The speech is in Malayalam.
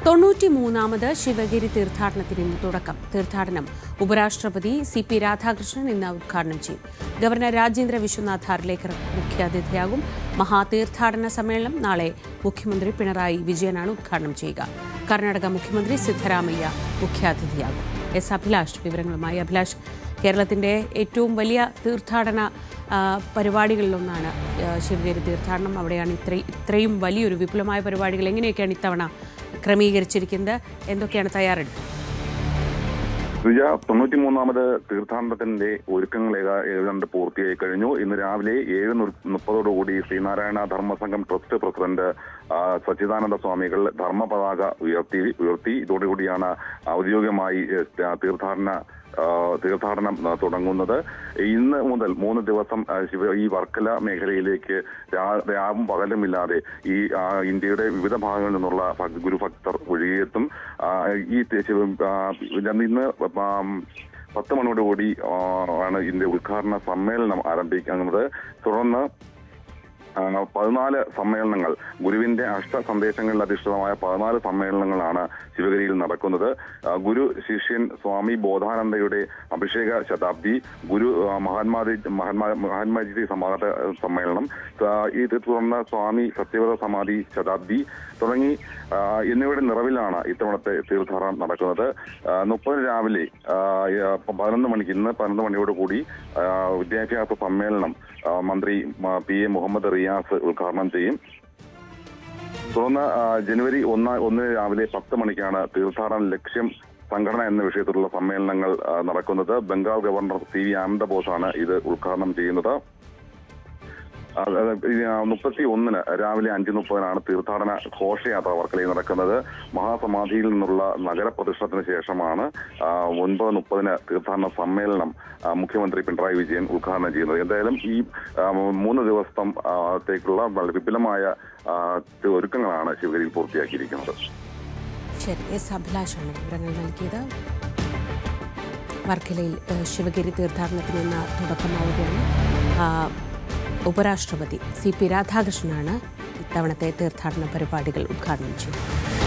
93ാമത് ശിവഗിരി തീർത്ഥാടനത്തിന് ഇന്ന് തുടക്കം. തീർത്ഥാടനം ഉപരാഷ്ട്രപതി CP രാധാകൃഷ്ണൻ ഇന്ന് ഉദ്ഘാടനം ചെയ്യും. ഗവർണർ രാജേന്ദ്ര വിശ്വനാഥ് ഹാർലേക്കർ മുഖ്യാതിഥിയാകും. മഹാതീർത്ഥാടന സമ്മേളനം നാളെ മുഖ്യമന്ത്രി പിണറായി വിജയനാണ് ഉദ്ഘാടനം ചെയ്യുക. കർണാടക മുഖ്യമന്ത്രി സിദ്ധരാമയ്യ മുഖ്യാതിഥിയാകും. അഭിലാഷ് വിവരങ്ങളുമായി. അഭിലാഷ്, കേരളത്തിന്റെ ഏറ്റവും വലിയ തീർത്ഥാടന പരിപാടികളിലൊന്നാണ് ശിവഗിരി തീർത്ഥാടനം. അവിടെയാണ് ഇത്രയും വലിയൊരു വിപുലമായ പരിപാടികൾ എങ്ങനെയൊക്കെയാണ് ഇത്തവണ ക്രമീകരിച്ചിരിക്കുന്നത്? എന്തൊക്കെയാണ് തയ്യാറെടുപ്പ്? 93ാമത് തീർത്ഥാടനത്തിന്റെ ഒരുക്കങ്ങൾ ഏതാണ്ട് പൂർത്തിയായി കഴിഞ്ഞു. ഇന്ന് രാവിലെ 7:30 ശ്രീനാരായണ ധർമ്മസംഘം ട്രസ്റ്റ് പ്രസിഡന്റ് സച്ചിദാനന്ദ സ്വാമികൾ ധർമ്മപതാക ഉയർത്തി. ഇതോടുകൂടിയാണ് ഔദ്യോഗികമായി തീർത്ഥാടനം തുടങ്ങുന്നത്. ഇന്ന് മുതൽ 3 ദിവസം ഈ വർക്കല മേഖലയിലേക്ക് രാവും പകലുമില്ലാതെ ഈ ഇന്ത്യയുടെ വിവിധ ഭാഗങ്ങളിൽ നിന്നുള്ള ഗുരുഭക്തർ ഒഴുകിയെത്തും. ഇന്ന് 10 മണിയോടുകൂടി ആണ് ഇതിന്റെ ഉദ്ഘാടന സമ്മേളനം ആരംഭിക്കുന്നത്. തുടർന്ന് 14 സമ്മേളനങ്ങൾ, ഗുരുവിന്റെ സന്ദേശങ്ങളിൽ അധിഷ്ഠിതമായ 14 സമ്മേളനങ്ങളാണ് ശിവഗിരിയിൽ നടക്കുന്നത്. ഗുരു ശിഷ്യൻ സ്വാമി ബോധാനന്ദയുടെ അഭിഷേക ശതാബ്ദി, ഗുരു മഹാത്മാജി സമാഗത സമ്മേളനം, ഇത് തുടർന്ന് സ്വാമി സത്യവ്രത സമാധി ശതാബ്ദി തുടങ്ങി എന്നിവയുടെ നിറവിലാണ് ഇത്തവണത്തെ തീർത്ഥാടനം നടക്കുന്നത്. 30 രാവിലെ 11 മണിക്ക് ഇന്ന് 11 മണിയോടുകൂടി വിദ്യാഭ്യാസ സമ്മേളനം മന്ത്രി PA മുഹമ്മദ് റിയാസ് ഉദ്ഘാടനം ചെയ്യും. തുടർന്ന് ജനുവരി 1 രാവിലെ 10 മണിക്കാണ് തീർത്ഥാടന ലക്ഷ്യം സംഘടന എന്ന വിഷയത്തിലുള്ള സമ്മേളനങ്ങൾ നടക്കുന്നത്. ബംഗാൾ ഗവർണർ CV ആനന്ദബോസാണ് ഇത് ഉദ്ഘാടനം ചെയ്യുന്നത്. 31 രാവിലെ 5:30 തീർത്ഥാടന ഘോഷയാത്ര വർക്കലയിൽ നടക്കുന്നത്. മഹാസമാധിയിൽ നിന്നുള്ള നഗരപ്രദക്ഷിണത്തിന് ശേഷമാണ് 9:30 തീർത്ഥാടന സമ്മേളനം മുഖ്യമന്ത്രി പിണറായി വിജയൻ ഉദ്ഘാടനം ചെയ്യുന്നത്. എന്തായാലും ഈ 3 ദിവസത്തേക്കുള്ള വളരെ വിപുലമായ ഒരുക്കങ്ങളാണ് ശിവഗിരിയിൽ പൂർത്തിയാക്കിയിരിക്കുന്നത്. ശരി, അഭിലാഷാണ് വിവരങ്ങൾ നൽകിയത്. വർക്കലയിൽ ശിവഗിരി തീർത്ഥാടനത്തിന് ഇന്ന് തുടക്കമാവുകയാണ്. ഉപരാഷ്ട്രപതി CP രാധാകൃഷ്ണനാണ് ഇത്തവണത്തെ തീർത്ഥാടന പരിപാടികൾ ഉദ്ഘാടനം ചെയ്യുന്നത്.